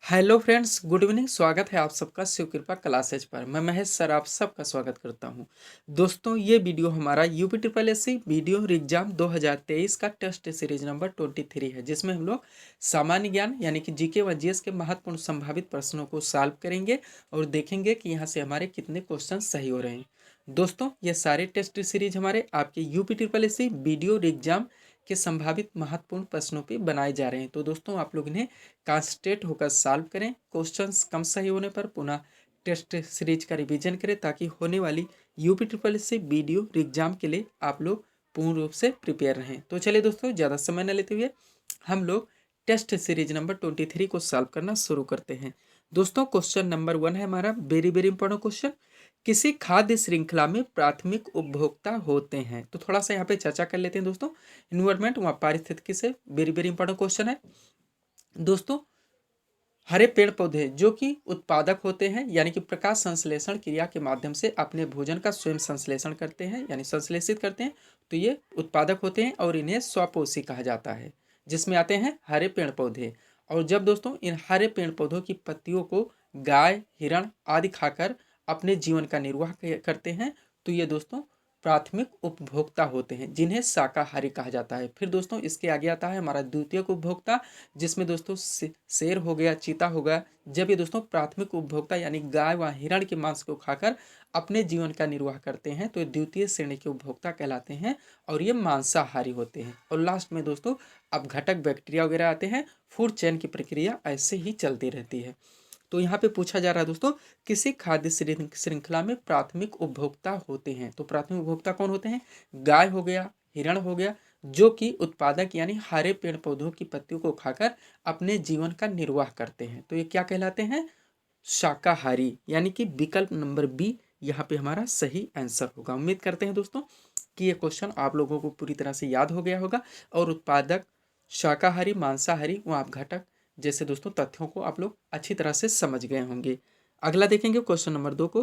Hello friends, good evening. स्वागत है आप सबका शिव कृपा क्लासेज पर। मैं महेश सर आप सबका स्वागत करता हूं। दोस्तों, ये वीडियो हमारा UP triple S C VDO exam 2023 का टेस्ट सीरीज नंबर 23 है, जिसमें हम लोग सामान्य ज्ञान यानी कि जीके व जीएस के महत्वपूर्ण संभावित प्रश्नों को सॉल्व करेंगे और देखेंगे कि यहाँ से हमारे कितने क्वेश्चन सही हो रहे हैं। दोस्तों, ये सारे टेस्ट सीरीज हमारे आपके UP triple S C VDO exam के संभावित महत्वपूर्ण प्रश्नों पे बनाए जा रहे हैं। तो दोस्तों, आप लोग इन्हें कॉन्सेंट्रेट होकर सॉल्व करें। क्वेश्चंस कम सही होने पर पुनः टेस्ट सीरीज का रिवीजन करें, ताकि होने वाली UP triple S C VDO exam के लिए आप लोग पूर्ण रूप से प्रिपेयर रहें। तो चलिए दोस्तों, ज़्यादा समय न लेते हुए हम लोग टेस्ट सीरीज नंबर 23 को सॉल्व करना शुरू करते हैं। दोस्तों, क्वेश्चन नंबर 1 है हमारा वेरी वेरी इंपॉर्टेंट क्वेश्चन। किसी खाद्य श्रृंखला में प्राथमिक उपभोक्ता होते हैं। तो थोड़ा सा यहाँ पे चर्चा कर लेते हैं दोस्तों। इन्वायरमेंट वहाँ पारिस्थितिकी से वेरी वेरी इंपॉर्टेंट क्वेश्चन है। दोस्तों, हरे पेड़ पौधे जो कि उत्पादक होते हैं, यानी कि प्रकाश संश्लेषण क्रिया के माध्यम से अपने भोजन का स्वयं संश्लेषण करते हैं, यानी संश्लेषित करते हैं, तो ये उत्पादक होते हैं और इन्हें स्वपोषी कहा जाता है, जिसमें आते हैं हरे पेड़ पौधे। और जब दोस्तों इन हरे पेड़ पौधों की पत्तियों को गाय, हिरण आदि खाकर अपने जीवन का निर्वाह करते हैं, तो ये दोस्तों प्राथमिक उपभोक्ता होते हैं, जिन्हें शाकाहारी कहा जाता है। फिर दोस्तों इसके आगे आता है हमारा द्वितीयक उपभोक्ता, जिसमें दोस्तों शेर हो गया, चीता हो गया। जब ये दोस्तों प्राथमिक उपभोक्ता यानी गाय व हिरण के मांस को खाकर अपने जीवन का निर्वाह करते हैं, तो ये द्वितीय श्रेणी के उपभोक्ता कहलाते हैं और ये मांसाहारी होते हैं। और लास्ट में दोस्तों अब घटक बैक्टीरिया वगैरह आते हैं। फूड चेन की प्रक्रिया ऐसे ही चलती रहती है। तो यहाँ पे पूछा जा रहा है दोस्तों, किसी खाद्य श्रृंखला में प्राथमिक उपभोक्ता होते हैं। तो प्राथमिक उपभोक्ता कौन होते हैं? गाय हो गया, हिरण हो गया, जो कि उत्पादक यानी हरे पेड़ पौधों की पत्तियों को खाकर अपने जीवन का निर्वाह करते हैं। तो ये क्या कहलाते हैं? शाकाहारी। यानी कि विकल्प नंबर बी यहाँ पे हमारा सही आंसर होगा। उम्मीद करते हैं दोस्तों कि ये क्वेश्चन आप लोगों को पूरी तरह से याद हो गया होगा और उत्पादक, शाकाहारी, मांसाहारी व आप घटक जैसे दोस्तों तथ्यों को आप लोग अच्छी तरह से समझ गए होंगे। अगला देखेंगे क्वेश्चन नंबर 2 को।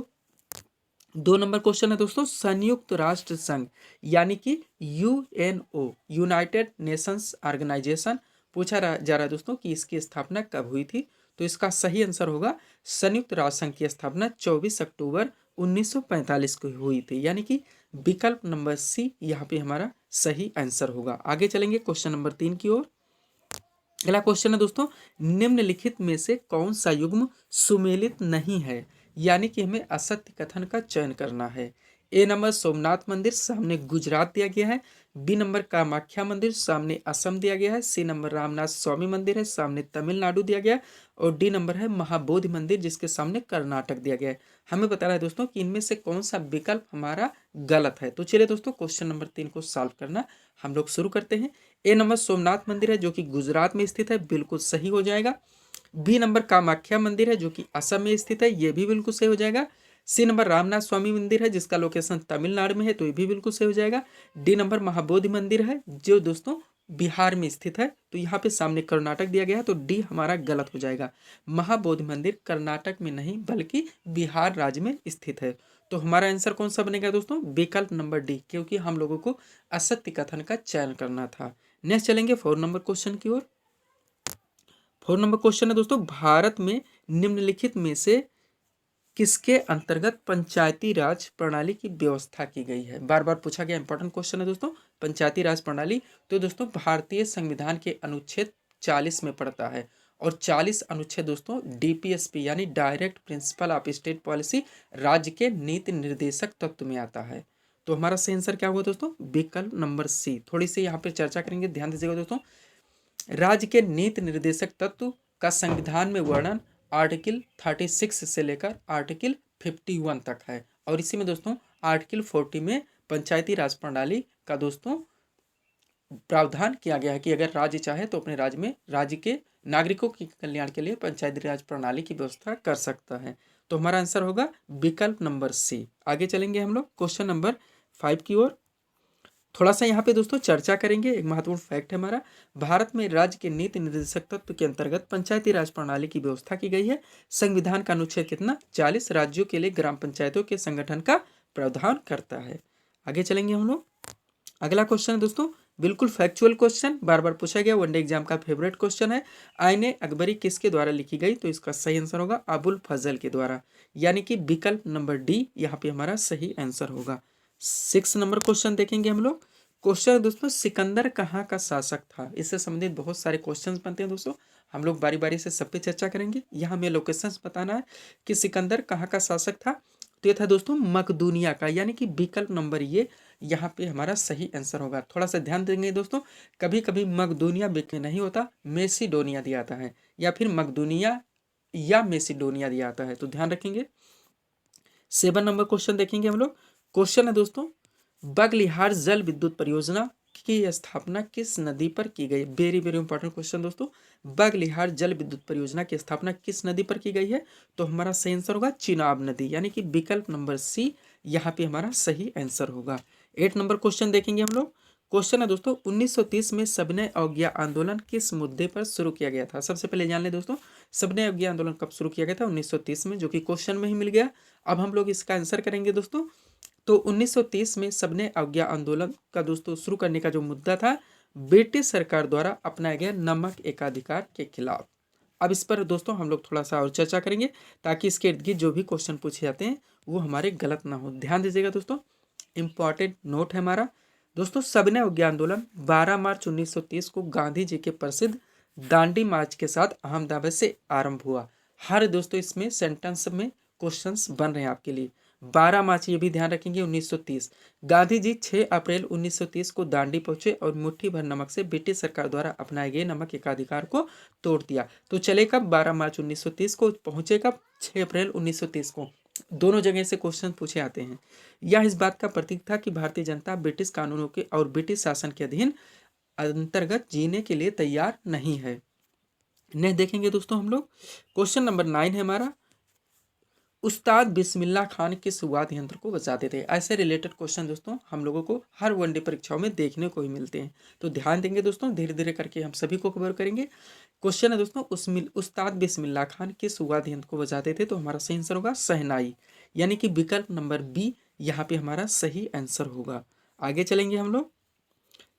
2 नंबर क्वेश्चन है दोस्तों, संयुक्त राष्ट्र संघ यानी कि यूएनओ, यूनाइटेड नेशंस ऑर्गेनाइजेशन, पूछा जा रहा है दोस्तों कि इसकी स्थापना कब हुई थी। तो इसका सही आंसर होगा संयुक्त राष्ट्र संघ की स्थापना 24 अक्टूबर 1945 को हुई थी, यानी कि विकल्प नंबर सी यहाँ पे हमारा सही आंसर होगा। आगे चलेंगे क्वेश्चन नंबर 3 की ओर। अगला क्वेश्चन है दोस्तों, निम्नलिखित में से कौन सा युग्म सुमेलित नहीं है, यानी कि हमें असत्य कथन का चयन करना है। ए नंबर सोमनाथ मंदिर, सामने गुजरात दिया गया है। बी नंबर कामाख्या मंदिर, सामने असम दिया गया है। सी नंबर रामनाथ स्वामी मंदिर है, सामने तमिलनाडु दिया गया है। और डी नंबर है महाबोधि मंदिर, जिसके सामने कर्नाटक दिया गया है। हमें बता रहा है दोस्तों कि इनमें से कौन सा विकल्प हमारा गलत है। तो चलिए दोस्तों क्वेश्चन नंबर 3 को सॉल्व करना हम लोग शुरू करते हैं। ए नंबर सोमनाथ मंदिर है, जो कि गुजरात में स्थित है, बिल्कुल सही हो जाएगा। बी नंबर कामाख्या मंदिर है, जो कि असम में स्थित है, ये भी बिल्कुल सही हो जाएगा। सी नंबर रामनाथ स्वामी मंदिर है, जिसका लोकेशन तमिलनाडु में है, तो ये भी बिल्कुल सही हो जाएगा। डी नंबर महाबोधि मंदिर है, जो दोस्तों बिहार में स्थित है, तो यहाँ पे सामने कर्नाटक दिया गया है, तो डी हमारा गलत हो जाएगा। महाबोधि मंदिर कर्नाटक में नहीं बल्कि बिहार राज्य में स्थित है। तो हमारा आंसर कौन सा बनेगा दोस्तों? विकल्प नंबर डी, क्योंकि हम लोगों को असत्य कथन का चयन करना था। नेक्स्ट चलेंगे 4 नंबर क्वेश्चन की ओर। 4 नंबर क्वेश्चन है दोस्तों, भारत में निम्नलिखित में से किसके अंतर्गत पंचायती राज प्रणाली की व्यवस्था की गई है। बार बार पूछा गया इंपॉर्टेंट क्वेश्चन है दोस्तों, पंचायती राज प्रणाली। तो दोस्तों भारतीय संविधान के अनुच्छेद 40 में पड़ता है, और 40 अनुच्छेद दोस्तों डीपीएसपी यानी direct principle of state policy, राज्य के नीति निर्देशक तत्व में आता है। तो हमारा सही आंसर क्या हुआ दोस्तों? विकल्प नंबर सी। थोड़ी सी यहाँ पे चर्चा करेंगे, ध्यान दीजिएगा दोस्तों। राज्य के नीति निर्देशक तत्व का संविधान में वर्णन आर्टिकल 36 से लेकर आर्टिकल 51 तक है, और इसी में दोस्तों आर्टिकल 40 में पंचायती राज प्रणाली का दोस्तों प्रावधान किया गया है कि अगर राज्य चाहे तो अपने राज्य में राज्य के नागरिकों के कल्याण के लिए पंचायती राज प्रणाली की व्यवस्था कर सकता है। तो हमारा आंसर होगा विकल्प नंबर सी। आगे चलेंगे हम लोग क्वेश्चन नंबर 5 की ओर। थोड़ा सा यहाँ पे दोस्तों चर्चा करेंगे। एक महत्वपूर्ण फैक्ट है हमारा, भारत में राज्य के नीति निर्देशक तत्व के अंतर्गत पंचायती राज प्रणाली की व्यवस्था की गई है। संविधान का अनुच्छेद कितना? 40 राज्यों के लिए ग्राम पंचायतों के संगठन का प्रावधान करता है। आगे चलेंगे हम लोग। अगला क्वेश्चन है दोस्तों, बिल्कुल फैक्चुअल क्वेश्चन, बार बार पूछा गया, वनडे एग्जाम का फेवरेट क्वेश्चन है। आईने अकबरी किसके द्वारा लिखी गई? तो इसका सही आंसर होगा अबुल फजल के द्वारा, यानी कि विकल्प नंबर डी यहाँ पे हमारा सही आंसर होगा। 6 नंबर क्वेश्चन देखेंगे हम लोग। क्वेश्चन है दोस्तों, सिकंदर कहाँ का शासक था? इससे संबंधित बहुत सारे क्वेश्चंस बनते हैं दोस्तों, हम लोग बारी बारी से सब पे चर्चा करेंगे। यहाँ हमें लोकेशंस बताना है कि सिकंदर कहाँ का शासक था। तो ये था दोस्तों मकदूनिया का, यानी कि विकल्प नंबर ये यहाँ पे हमारा सही आंसर होगा। थोड़ा सा ध्यान देंगे दोस्तों, कभी कभी मकदूनिया नहीं होता, मेसिडोनिया दिया आता है, या फिर मकदूनिया या मेसिडोनिया दिया आता है, तो ध्यान रखेंगे। 7 नंबर क्वेश्चन देखेंगे हम लोग। क्वेश्चन है दोस्तों, बगलिहार जल विद्युत परियोजना की स्थापना किस नदी पर की गई? वेरी वेरी इंपॉर्टेंट क्वेश्चन दोस्तों। बगलिहार जल विद्युत परियोजना की स्थापना किस नदी पर की गई है? तो हमारा सही आंसर होगा चिनाब नदी, यानी कि विकल्प नंबर सी यहाँ पे हमारा सही आंसर होगा। 8 नंबर क्वेश्चन देखेंगे हम लोग। क्वेश्चन है दोस्तों, 1930 में सबने अवज्ञा आंदोलन किस मुद्दे पर शुरू किया गया था? सबसे पहले जान ले दोस्तों, सबने अवज्ञा आंदोलन कब शुरू किया गया था? 1930 में, जो कि क्वेश्चन में ही मिल गया। अब हम लोग इसका आंसर करेंगे दोस्तों। तो 1930 में सबने अवज्ञा आंदोलन का दोस्तों शुरू करने का जो मुद्दा था, ब्रिटिश सरकार द्वारा अपनाया गया नमक एकाधिकार के खिलाफ। अब इस पर दोस्तों हम लोग थोड़ा सा और चर्चा करेंगे, ताकि इसके इर्द गिर्द जो भी क्वेश्चन पूछे जाते हैं वो हमारे गलत ना हो। ध्यान दीजिएगा दोस्तों, इंपॉर्टेंट नोट है हमारा। दोस्तों, सबने अवज्ञा आंदोलन 12 मार्च 1930 को गांधी जी के प्रसिद्ध दांडी मार्च के साथ अहमदाबाद से आरंभ हुआ। हर दोस्तों इसमें सेंटेंस में क्वेश्चंस बन रहे हैं आपके लिए। 12 मार्च, ये भी ध्यान रखेंगे, 1930। गांधी जी 6 अप्रैल 1930 को दांडी पहुंचे और मुट्ठी भर नमक से ब्रिटिश सरकार द्वारा अपनाए गए नमक एकाधिकार को तोड़ दिया। तो चले कब? 12 मार्च 1930 को, पहुंचे कब? 6 अप्रैल 1930 को। दोनों जगह से क्वेश्चन पूछे आते हैं। यह इस बात का प्रतीक था कि भारतीय जनता ब्रिटिश कानूनों के और ब्रिटिश शासन के अधीन अंतर्गत जीने के लिए तैयार नहीं है। नेक्स्ट देखेंगे दोस्तों हम लोग। क्वेश्चन नंबर 9 है हमारा, उस्ताद बिस्मिल्लाह खान किस वाद्य यंत्र को बजाते थे? ऐसे रिलेटेड क्वेश्चन दोस्तों हम लोगों को हर वनडे परीक्षाओं में देखने को ही मिलते हैं, तो ध्यान देंगे दोस्तों, धीरे धीरे करके हम सभी को कवर करेंगे। क्वेश्चन है दोस्तों, उस्ताद बिस्मिल्लाह खान किस वाद्य यंत्र को बजाते थे? तो हमारा सही आंसर होगा शहनाई, यानी कि विकल्प नंबर बी यहाँ पे हमारा सही आंसर होगा। आगे चलेंगे हम लोग।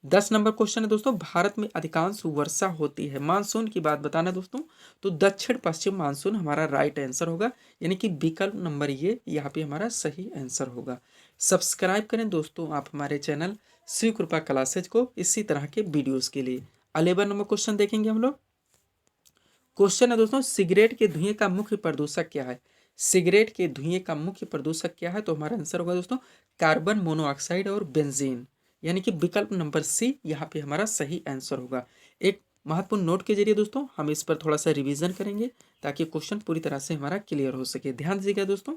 10 नंबर क्वेश्चन है दोस्तों, भारत में अधिकांश वर्षा होती है, मानसून की बात बताना दोस्तों, तो दक्षिण पश्चिम मानसून हमारा राइट आंसर होगा, यानी कि विकल्प नंबर ये यहाँ पे हमारा सही आंसर होगा। सब्सक्राइब करें दोस्तों आप हमारे चैनल श्री कृपा क्लासेज को इसी तरह के वीडियोस के लिए। 11 नंबर क्वेश्चन देखेंगे हम लोग। क्वेश्चन है दोस्तों, सिगरेट के धुएं का मुख्य प्रदूषक क्या है? सिगरेट के धुएं का मुख्य प्रदूषक क्या है? तो हमारा आंसर होगा दोस्तों कार्बन मोनोऑक्साइड और बेंजीन, यानी कि विकल्प नंबर सी यहाँ पे हमारा सही आंसर होगा। एक महत्वपूर्ण नोट के जरिए दोस्तों हम इस पर थोड़ा सा रिवीजन करेंगे, ताकि क्वेश्चन पूरी तरह से हमारा क्लियर हो सके। ध्यान दीजिएगा दोस्तों,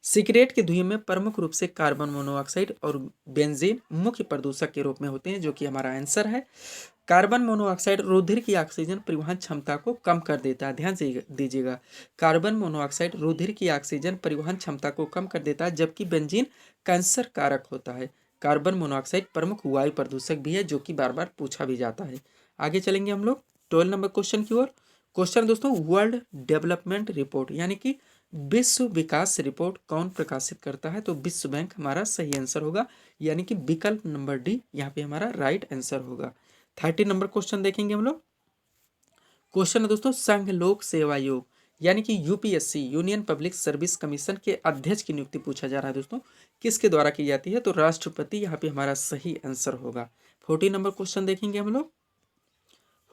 सिगरेट के धुएं में प्रमुख रूप से कार्बन मोनोऑक्साइड और बेंजीन मुख्य प्रदूषक के रूप में होते हैं, जो कि हमारा आंसर है। कार्बन मोनोऑक्साइड रुधिर की ऑक्सीजन परिवहन क्षमता को कम कर देता है। ध्यान दीजिएगा, कार्बन मोनोऑक्साइड रुधिर की ऑक्सीजन परिवहन क्षमता को कम कर देता है, जबकि बेंजीन कैंसर कारक होता है। कार्बन मोनोऑक्साइड प्रमुख वायु प्रदूषक भी है, जो कि बार बार पूछा भी जाता है। आगे चलेंगे हम लोग 12 नंबर क्वेश्चन की ओर। क्वेश्चन दोस्तों, वर्ल्ड डेवलपमेंट रिपोर्ट यानी कि विश्व विकास रिपोर्ट कौन प्रकाशित करता है? तो विश्व बैंक हमारा सही आंसर होगा, यानी कि विकल्प नंबर डी यहाँ पे हमारा राइट आंसर होगा। 30 नंबर क्वेश्चन देखेंगे हम लोग। क्वेश्चन है दोस्तों, संघ लोक सेवा आयोग यानी कि UPSC union public service commission के अध्यक्ष की नियुक्ति पूछा जा रहा है दोस्तों, किसके द्वारा की जाती है? तो राष्ट्रपति यहाँ पे हमारा सही आंसर होगा। 40 नंबर क्वेश्चन देखेंगे हम लोग।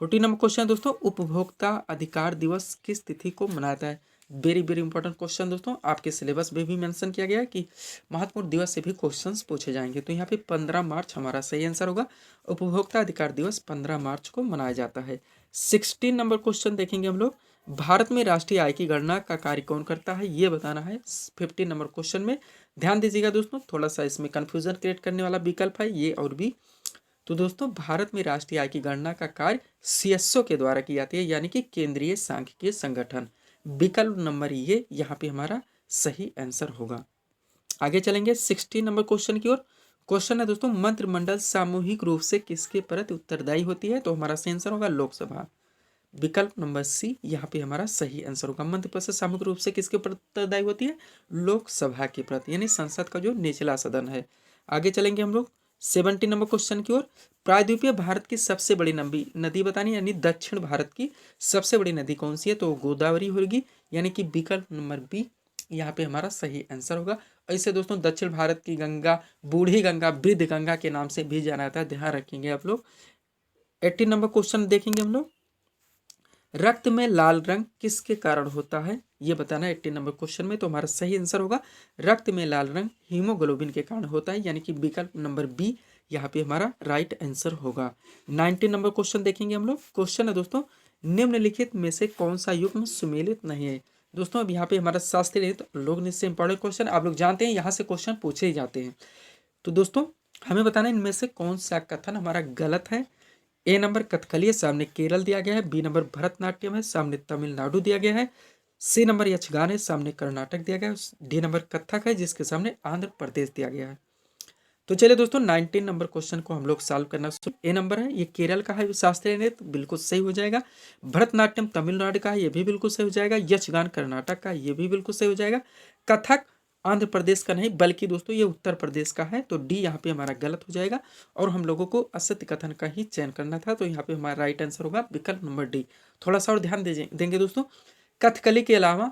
40 नंबर क्वेश्चन दोस्तों, उपभोक्ता अधिकार दिवस किस तिथि को मनाता है? वेरी वेरी इंपॉर्टेंट क्वेश्चन दोस्तों, आपके सिलेबस में भी मेंशन किया गया है कि महत्वपूर्ण दिवस से भी क्वेश्चंस पूछे जाएंगे। तो यहाँ पे 15 मार्च हमारा सही आंसर होगा। उपभोक्ता अधिकार दिवस 15 मार्च को मनाया जाता है। 16 नंबर क्वेश्चन देखेंगे हम लोग। भारत में राष्ट्रीय आय की गणना का कार्य कौन करता है, ये बताना है 15 नंबर क्वेश्चन में। ध्यान दीजिएगा दोस्तों, थोड़ा सा इसमें कन्फ्यूजन क्रिएट करने वाला विकल्प है ये और भी। तो दोस्तों, भारत में राष्ट्रीय आय की गणना का कार्य सीएसओ के द्वारा की जाती है, यानी कि केंद्रीय सांख्यिकीय संगठन। विकल्प नंबर ये यहाँ पे हमारा सही आंसर होगा। आगे चलेंगे 16 नंबर क्वेश्चन की ओर। क्वेश्चन है दोस्तों, मंत्रिमंडल सामूहिक रूप से किसके प्रति उत्तरदायी होती है? तो हमारा सही आंसर होगा लोकसभा। विकल्प नंबर सी यहाँ पे हमारा सही आंसर होगा। मंत्रिपरिषद सामूहिक रूप से किसके प्रति उत्तरदायी होती है? लोकसभा के प्रति, यानी संसद का जो निचला सदन है। आगे चलेंगे हम लोग 17 नंबर क्वेश्चन की ओर, प्रायद्वीपीय भारत की सबसे बड़ी नदी बतानी, यानी दक्षिण भारत की सबसे बड़ी नदी कौन सी है, तो गोदावरी होगी, यानी कि विकल्प नंबर बी यहाँ पे हमारा सही आंसर होगा। ऐसे दोस्तों दक्षिण भारत की गंगा बूढ़ी गंगा, वृद्ध गंगा के नाम से भी जाना जाता है, ध्यान रखेंगे आप लोग। 18 नंबर क्वेश्चन देखेंगे हम लोग, रक्त में लाल रंग किसके कारण होता है, ये बताना है 18 नंबर क्वेश्चन में। तो हमारा सही आंसर होगा रक्त में लाल रंग हीमोग्लोबिन के कारण होता है, यानी कि विकल्प नंबर बी यहाँ पे हमारा राइट आंसर होगा। 19 नंबर क्वेश्चन देखेंगे हम लोग। क्वेश्चन है दोस्तों, निम्नलिखित में से कौन सा युग्म सुमेलित नहीं है। दोस्तों अब यहाँ पे हमारा शास्त्रीय लोक नृत्य से इंपॉर्टेंट क्वेश्चन, आप लोग जानते हैं यहाँ से क्वेश्चन पूछे ही जाते हैं। तो दोस्तों हमें बताना है इनमें से कौन सा कथन हमारा गलत है। ए नंबर कथकली है, सामने केरल दिया गया है। बी नंबर भरतनाट्यम है, सामने तमिलनाडु दिया गया है। सी नंबर यक्षगान है, सामने कर्नाटक दिया गया है। डी नंबर कथक है, जिसके सामने आंध्र प्रदेश दिया गया है। तो चलिए दोस्तों 19 नंबर क्वेश्चन को हम लोग सॉल्व करना। ए नंबर है, ये केरल का है शास्त्रीय नृत्य, बिल्कुल सही हो जाएगा। भरतनाट्यम तमिलनाडु का है, ये भी बिल्कुल सही हो जाएगा। यक्षगान कर्नाटक का, ये भी बिल्कुल सही हो जाएगा। कथक आंध्र प्रदेश का नहीं बल्कि दोस्तों ये उत्तर प्रदेश का है, तो डी यहाँ पे हमारा गलत हो जाएगा और हम लोगों को असत्य कथन का ही चयन करना था। तो यहाँ पे हमारा राइट आंसर होगा विकल्प नंबर डी। थोड़ा सा और ध्यान देंगे दोस्तों, कथकली के अलावा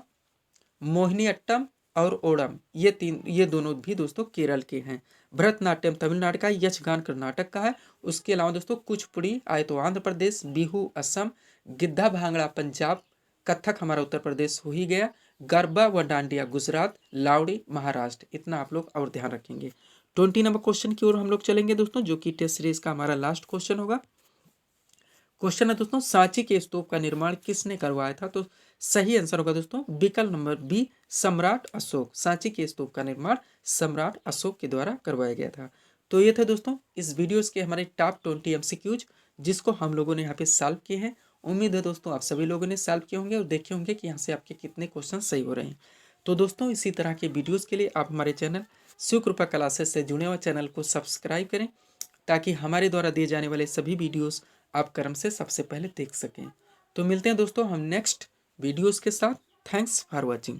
मोहिनीअट्टम और ओणम, ये दोनों भी दोस्तों केरल के हैं। भरतनाट्यम तमिलनाडु का, यक्षगान कर्नाटक का है। उसके अलावा दोस्तों कुचिपुड़ी आए तो आंध्र प्रदेश, बिहू असम, गिद्धा भांगड़ा पंजाब, कथक हमारा उत्तर प्रदेश हो ही गया, गरबा व डांडिया गुजरात, लावड़ी महाराष्ट्र। इतना आप लोग और ध्यान रखेंगे। 20 नंबर क्वेश्चन की ओर हम लोग चलेंगे दोस्तों, जो कि टेस्ट सीरीज का हमारा लास्ट क्वेश्चन होगा। क्वेश्चन है दोस्तों, सांची के स्तूप का निर्माण किसने करवाया था। तो सही आंसर होगा दोस्तों विकल्प नंबर बी सम्राट अशोक। सांची के स्तूप का निर्माण सम्राट अशोक के द्वारा करवाया गया था। तो ये थे दोस्तों इस वीडियोस के हमारे टॉप 20 एमसीक्यूज, जिसको हम लोगों ने यहाँ पे सॉल्व किए हैं। उम्मीद है दोस्तों आप सभी लोगों ने सॉल्व किए होंगे और देखे होंगे कि यहाँ से आपके कितने क्वेश्चन सही हो रहे हैं। तो दोस्तों इसी तरह के वीडियोज़ के लिए आप हमारे चैनल शिव कृपा क्लासेस से जुड़े हुए चैनल को सब्सक्राइब करें, ताकि हमारे द्वारा दिए जाने वाले सभी वीडियोस आप क्रम से सबसे पहले देख सकें। तो मिलते हैं दोस्तों हम नेक्स्ट वीडियोस के साथ। Thanks for watching.